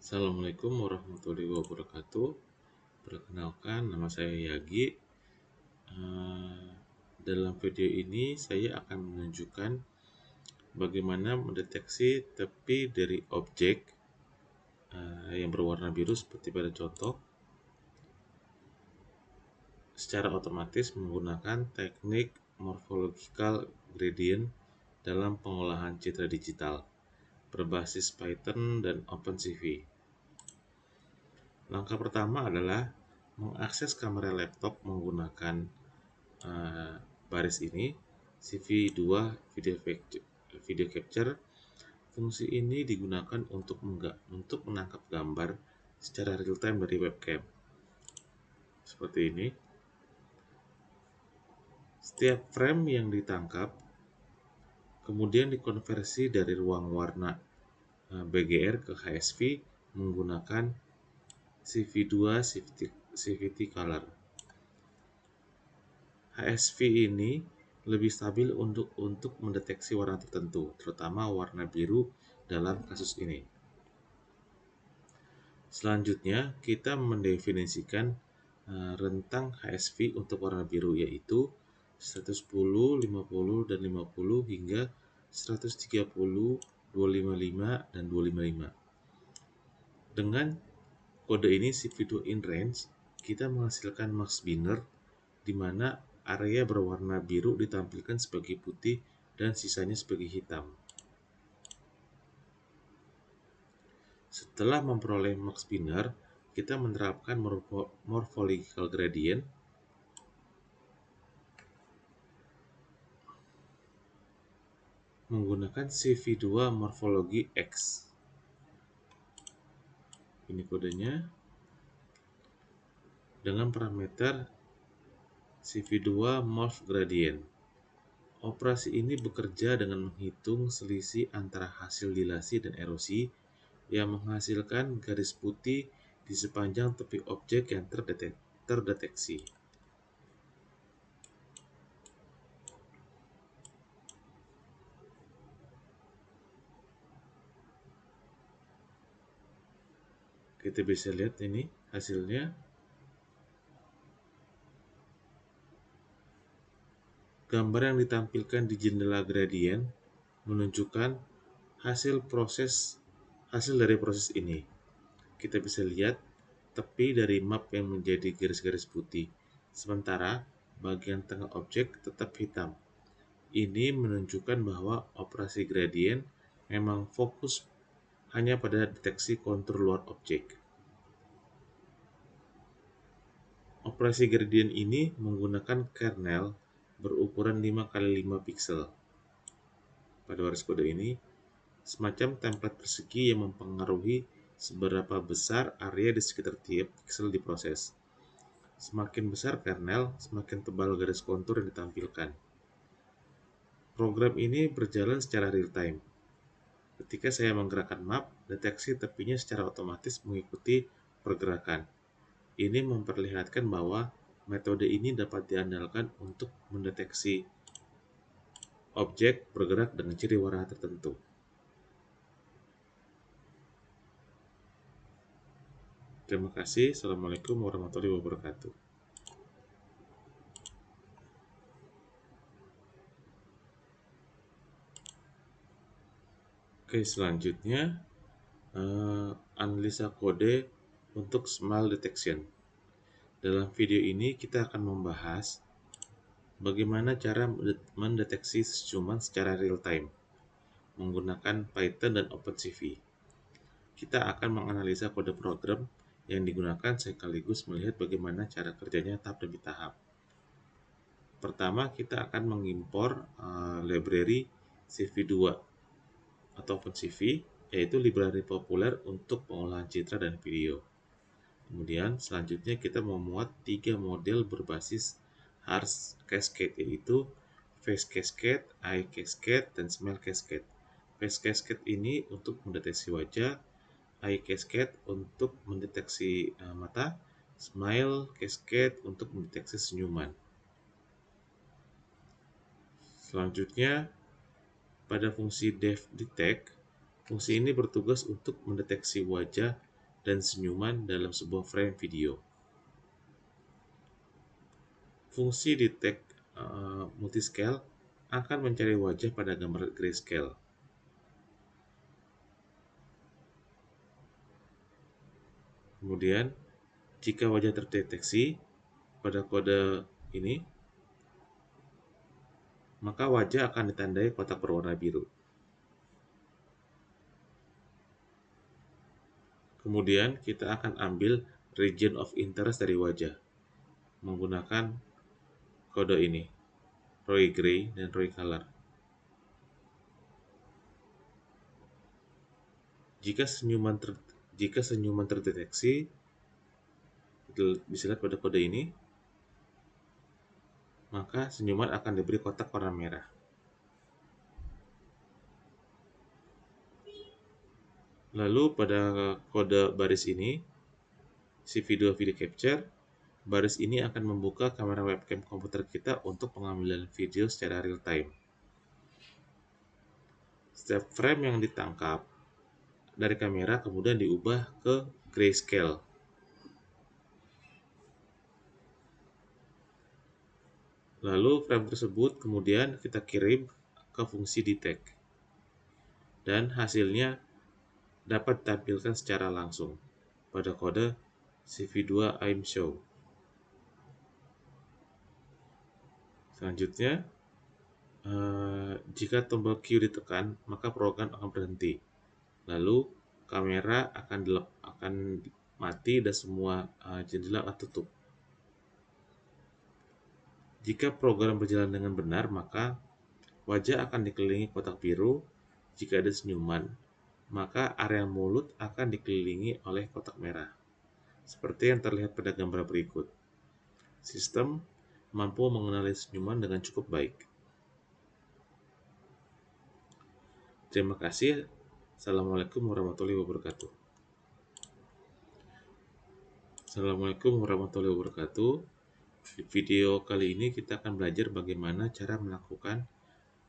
Assalamualaikum warahmatullahi wabarakatuh. Perkenalkan, nama saya Yagi. Eh, Dalam video ini saya akan menunjukkan bagaimana mendeteksi tepi dari objek yang berwarna biru seperti pada contoh secara otomatis menggunakan teknik morphological gradient dalam pengolahan citra digital berbasis Python dan OpenCV. Langkah pertama adalah mengakses kamera laptop menggunakan baris ini, CV2 video capture. Fungsi ini digunakan untuk menangkap gambar secara real time dari webcam. Seperti ini. Setiap frame yang ditangkap kemudian dikonversi dari ruang warna BGR ke HSV menggunakan CV2 CVT Color. HSV ini lebih stabil untuk mendeteksi warna tertentu, terutama warna biru dalam kasus ini. Selanjutnya, kita mendefinisikan rentang HSV untuk warna biru, yaitu 110, 50, dan 50 hingga 130, 255, dan 255. Dengan kode ini CV2 in range, kita menghasilkan max binner di mana area berwarna biru ditampilkan sebagai putih dan sisanya sebagai hitam. Setelah memperoleh max binner, kita menerapkan morphological gradient menggunakan CV2 morphology X. Ini kodenya dengan parameter CV2 morph gradient. Operasi ini bekerja dengan menghitung selisih antara hasil dilasi dan erosi yang menghasilkan garis putih di sepanjang tepi objek yang terdeteksi. Kita bisa lihat ini hasilnya. Gambar yang ditampilkan di jendela gradient menunjukkan hasil dari proses ini. Kita bisa lihat tepi dari map yang menjadi garis-garis putih, sementara bagian tengah objek tetap hitam. Ini menunjukkan bahwa operasi gradient memang fokus hanya pada deteksi kontur luar objek. Operasi gradient ini menggunakan kernel berukuran 5x5 pixel. Pada baris kode ini, semacam template persegi yang mempengaruhi seberapa besar area di sekitar tiap pixel diproses. Semakin besar kernel, semakin tebal garis kontur yang ditampilkan. Program ini berjalan secara real time. Ketika saya menggerakkan map, deteksi tepinya secara otomatis mengikuti pergerakan. Ini memperlihatkan bahwa metode ini dapat diandalkan untuk mendeteksi objek bergerak dengan ciri warna tertentu. Terima kasih. Assalamualaikum warahmatullahi wabarakatuh. Oke, selanjutnya analisa kode untuk smile detection. Dalam video ini kita akan membahas bagaimana cara mendeteksi ciuman secara real time menggunakan Python dan OpenCV. Kita akan menganalisa kode program yang digunakan sekaligus melihat bagaimana cara kerjanya tahap demi tahap. Pertama, kita akan mengimpor library CV2 atau OpenCV, yaitu library populer untuk pengolahan citra dan video. Kemudian selanjutnya kita memuat 3 model berbasis Harsh Cascade, yaitu Face Cascade, Eye Cascade, dan Smile Cascade. Face Cascade ini untuk mendeteksi wajah, Eye Cascade untuk mendeteksi mata, Smile Cascade untuk mendeteksi senyuman. Selanjutnya, pada fungsi DevDetect, fungsi ini bertugas untuk mendeteksi wajah dan senyuman dalam sebuah frame video. Fungsi detect multiscale akan mencari wajah pada gambar grayscale. Kemudian, jika wajah terdeteksi pada kode ini, maka wajah akan ditandai kotak berwarna biru. Kemudian, kita akan ambil region of interest dari wajah menggunakan kode ini, Roy Gray dan Roy Color. Jika senyuman terdeteksi, bisa lihat pada kode ini, maka senyuman akan diberi kotak warna merah. Lalu pada kode baris ini, si video capture, baris ini akan membuka kamera webcam komputer kita untuk pengambilan video secara real time. Setiap frame yang ditangkap dari kamera kemudian diubah ke grayscale. Lalu frame tersebut kemudian kita kirim ke fungsi detect. Dan hasilnya dapat ditampilkan secara langsung pada kode CV2 I'm show. Selanjutnya, jika tombol Q ditekan, maka program akan berhenti. Lalu kamera akan mati dan semua jendela akan tutup. Jika program berjalan dengan benar, maka wajah akan dikelilingi kotak biru. Jika ada senyuman, maka area mulut akan dikelilingi oleh kotak merah, seperti yang terlihat pada gambar berikut. Sistem mampu mengenali senyuman dengan cukup baik. Terima kasih. Assalamualaikum warahmatullahi wabarakatuh. Assalamualaikum warahmatullahi wabarakatuh. Di video kali ini kita akan belajar bagaimana cara melakukan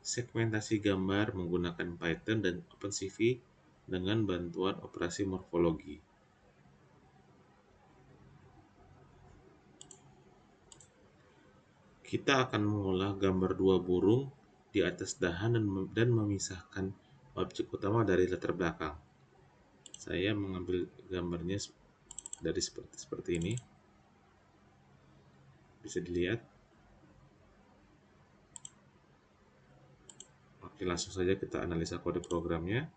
segmentasi gambar menggunakan Python dan OpenCV dengan bantuan operasi morfologi. Kita akan mengolah gambar dua burung di atas dahan dan memisahkan objek utama dari latar belakang. Saya mengambil gambarnya dari seperti ini. Bisa dilihat. Oke, langsung saja kita analisa kode programnya.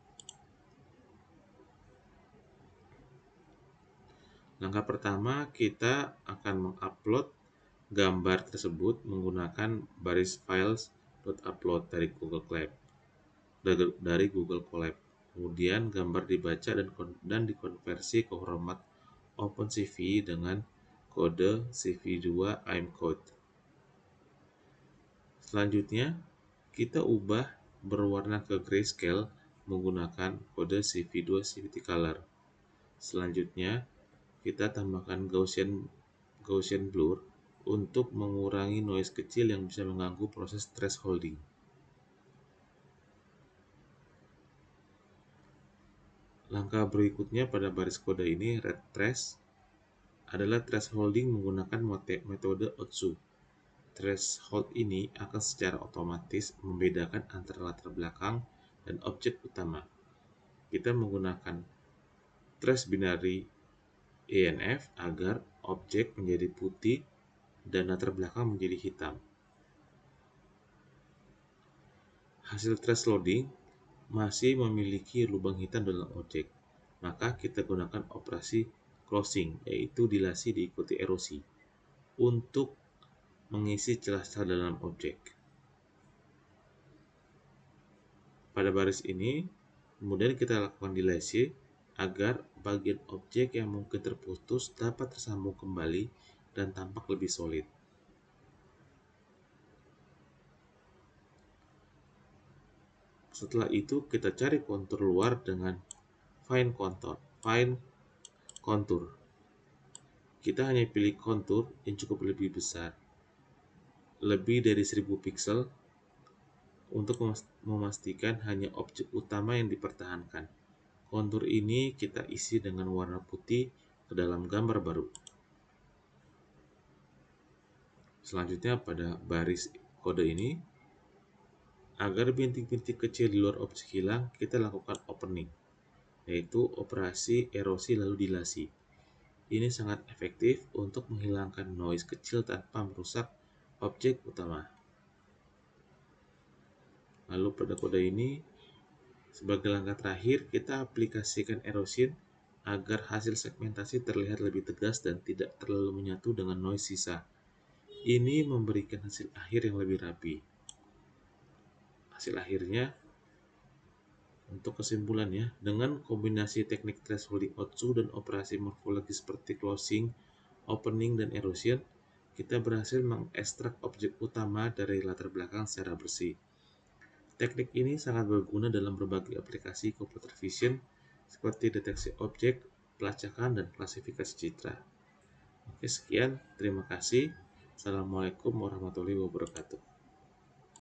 Langkah pertama, kita akan mengupload gambar tersebut menggunakan baris files.upload dari Google Colab. Kemudian gambar dibaca dan dikonversi ke format OpenCV dengan kode CV2 imcode. Selanjutnya, kita ubah berwarna ke grayscale menggunakan kode CV2 CVT Color. Selanjutnya, kita tambahkan Gaussian blur untuk mengurangi noise kecil yang bisa mengganggu proses thresholding. Langkah berikutnya pada baris kode ini, red trace, adalah thresholding menggunakan metode Otsu. Threshold ini akan secara otomatis membedakan antara latar belakang dan objek utama. Kita menggunakan trace binary ENF agar objek menjadi putih dan latar belakang menjadi hitam. Hasil thresholding masih memiliki lubang hitam dalam objek, maka kita gunakan operasi closing, yaitu dilasi diikuti erosi, untuk mengisi celah-celah dalam objek. Pada baris ini, kemudian kita lakukan dilasi agar bagian objek yang mungkin terputus dapat tersambung kembali dan tampak lebih solid. Setelah itu, kita cari kontur luar dengan Fine Contour. Kita hanya pilih kontur yang cukup lebih besar, lebih dari 1000 pixel, untuk memastikan hanya objek utama yang dipertahankan. Kontur ini kita isi dengan warna putih ke dalam gambar baru. Selanjutnya pada baris kode ini, agar bintik-bintik kecil di luar objek hilang, kita lakukan opening, yaitu operasi erosi lalu dilasi. Ini sangat efektif untuk menghilangkan noise kecil tanpa merusak objek utama. Lalu pada kode ini, sebagai langkah terakhir, kita aplikasikan erosion agar hasil segmentasi terlihat lebih tegas dan tidak terlalu menyatu dengan noise sisa. Ini memberikan hasil akhir yang lebih rapi. Hasil akhirnya, untuk kesimpulannya, dengan kombinasi teknik thresholding Otsu dan operasi morfologi seperti closing, opening, dan erosion, kita berhasil mengekstrak objek utama dari latar belakang secara bersih. Teknik ini sangat berguna dalam berbagai aplikasi computer vision seperti deteksi objek, pelacakan, dan klasifikasi citra. Oke, sekian. Terima kasih. Assalamualaikum warahmatullahi wabarakatuh.